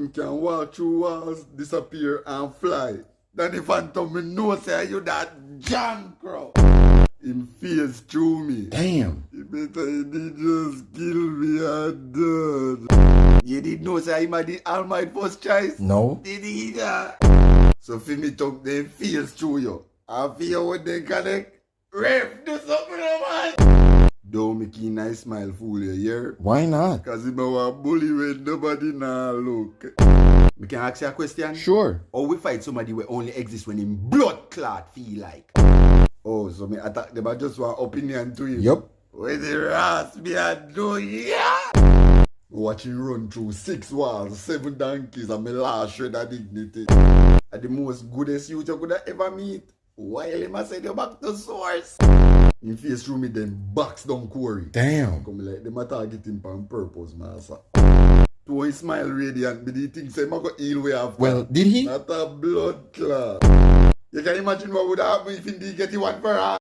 him can walk through walls, disappear and fly. Then the phantom me know say you that junk crow. Him face through me. Damn. He better he did just kill me and done. You did know say him the Almighty first choice? No. Did he that? So for me talk them face through you. I feel when they connect. Ref, do something man. Don't make a nice smile fool you, yeah? Why not? Cause him a bully when nobody now look. We can ask you a question? Sure. Or we fight somebody who only exists when him blood clot feel like. Oh, so me attack them, I just want opinion to him. Yup. When the ras me a do, yeah! Watch him run through 6 walls, 7 donkeys, and me last shred of dignity. And the most goodest youth you could ever meet. While him a send you back to source. Him face through me then box down quarry. Damn. Come like them a target him on purpose, master. To him smile radiant, but he thinks him a go heal way after. Well, did he? Not a blood clot. You can imagine what would happen if he get you one for her.